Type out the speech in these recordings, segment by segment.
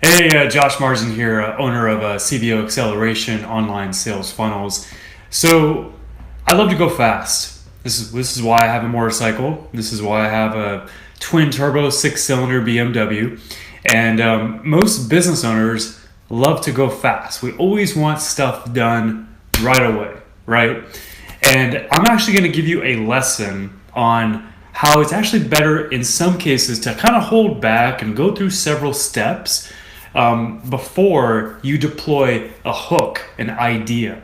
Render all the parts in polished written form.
Hey, Josh Marsden here, owner of CVO Acceleration Online Sales Funnels. So, I love to go fast. This is why I have a motorcycle. This is why I have a twin turbo 6-cylinder BMW. And most business owners love to go fast. We always want stuff done right away, right? And I'm actually going to give you a lesson on how it's actually better in some cases to kind of hold back and go through several steps before you deploy a hook, an idea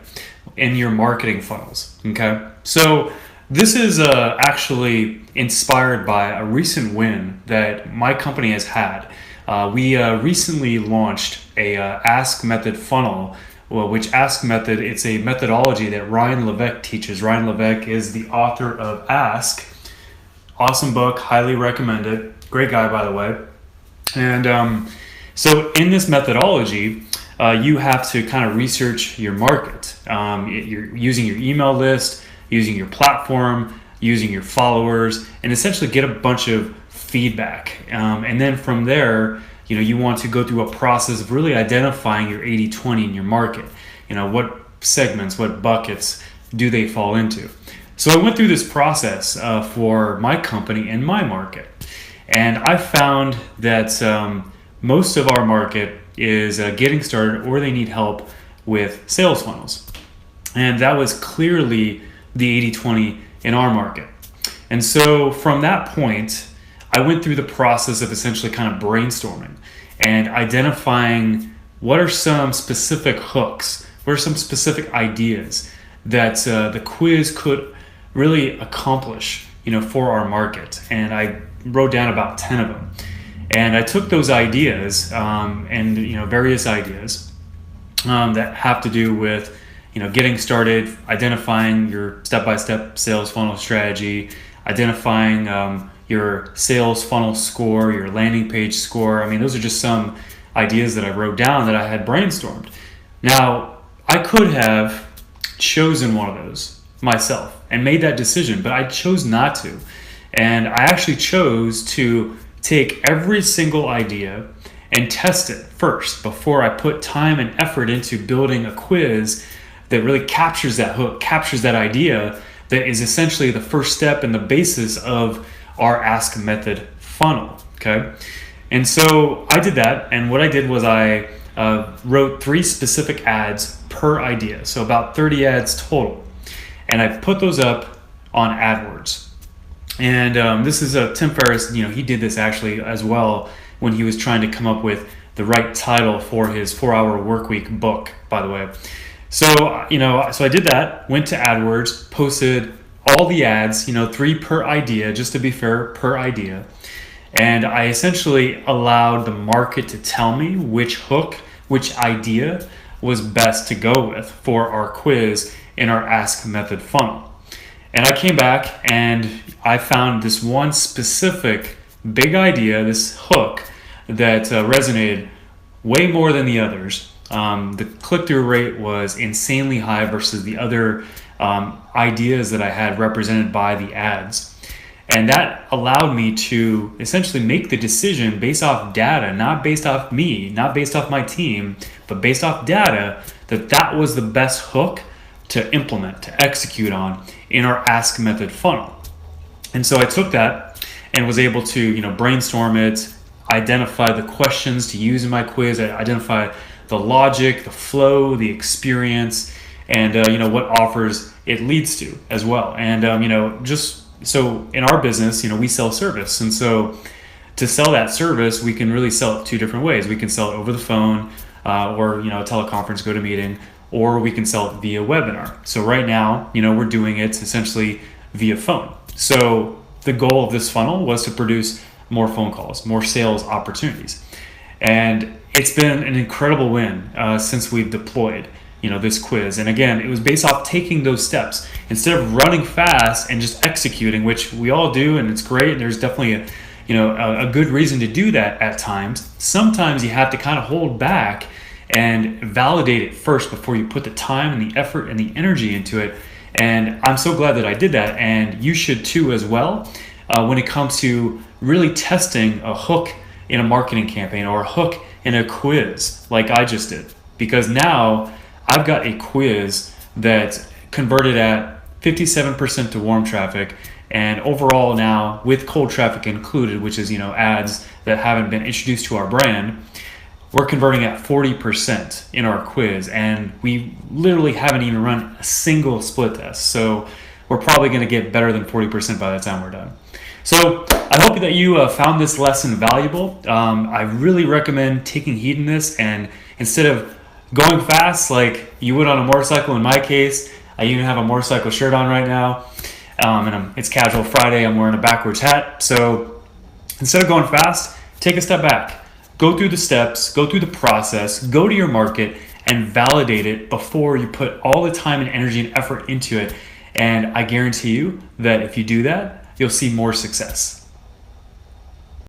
in your marketing funnels. Okay, so this is actually inspired by a recent win that my company has had. We recently launched a Ask Method funnel, which Ask Method, it's a methodology that Ryan Levesque teaches. Ryan Levesque is the author of Ask. Awesome book, highly recommend it. Great guy, by the way. And so in this methodology, you have to kind of research your market. You're using your email list, using your platform, using your followers, and essentially get a bunch of feedback. And then from there, you want to go through a process of really identifying your 80-20 in your market. What segments, what buckets do they fall into? So I went through this process for my company and my market. And I found that most of our market is getting started or they need help with sales funnels. And that was clearly the 80-20 in our market. And so from that point, I went through the process of essentially kind of brainstorming and identifying what are some specific hooks, what are some specific ideas that the quiz could really accomplish, for our market. And I wrote down about 10 of them. And I took those ideas and various ideas that have to do with getting started, identifying your step-by-step sales funnel strategy, identifying your sales funnel score, your landing page score. I mean, those are just some ideas that I wrote down that I had brainstormed. Now, I could have chosen one of those myself and made that decision, but I chose not to. And I actually chose to take every single idea and test it first before I put time and effort into building a quiz that really captures that hook, captures that idea that is essentially the first step and the basis of our Ask Method funnel, okay? And so I did that, and what I did was I wrote 3 specific ads per idea, so about 30 ads total. And I put those up on AdWords. And this is Tim Ferriss, he did this actually as well when he was trying to come up with the right title for his 4-Hour Workweek book, by the way. So, so I did that, went to AdWords, posted all the ads, 3 per idea, just to be fair, per idea. And I essentially allowed the market to tell me which hook, which idea was best to go with for our quiz in our Ask Method funnel. And I came back and I found this one specific big idea, this hook, that resonated way more than the others. The click-through rate was insanely high versus the other ideas that I had represented by the ads. And that allowed me to essentially make the decision based off data, not based off me, not based off my team, but based off data, that was the best hook to implement, to execute on in our Ask Method funnel. And so I took that and was able to, brainstorm it, identify the questions to use in my quiz, identify the logic, the flow, the experience, and what offers it leads to as well. And just so in our business, we sell service, and so to sell that service, we can really sell it 2 different ways. We can sell it over the phone, or a teleconference, go to meeting, or we can sell it via webinar. So right now, we're doing it essentially via phone. So the goal of this funnel was to produce more phone calls, more sales opportunities. And it's been an incredible win since we've deployed, this quiz. And again, it was based off taking those steps. Instead of running fast and just executing, which we all do, and it's great, and there's definitely a good reason to do that at times. Sometimes you have to kind of hold back and validate it first before you put the time and the effort and the energy into it. And I'm so glad that I did that, and you should too as well, when it comes to really testing a hook in a marketing campaign or a hook in a quiz like I just did, because now I've got a quiz that converted at 57% to warm traffic, and overall now with cold traffic included, which is ads that haven't been introduced to our brand, we're converting at 40% in our quiz, and we literally haven't even run a single split test. So we're probably going to get better than 40% by the time we're done. So I hope that you found this lesson valuable. I really recommend taking heed in this, and instead of going fast like you would on a motorcycle, in my case, I even have a motorcycle shirt on right now, and it's casual Friday. I'm wearing a backwards hat. So instead of going fast, take a step back. Go through the steps, go through the process, go to your market and validate it before you put all the time and energy and effort into it. And I guarantee you that if you do that, you'll see more success.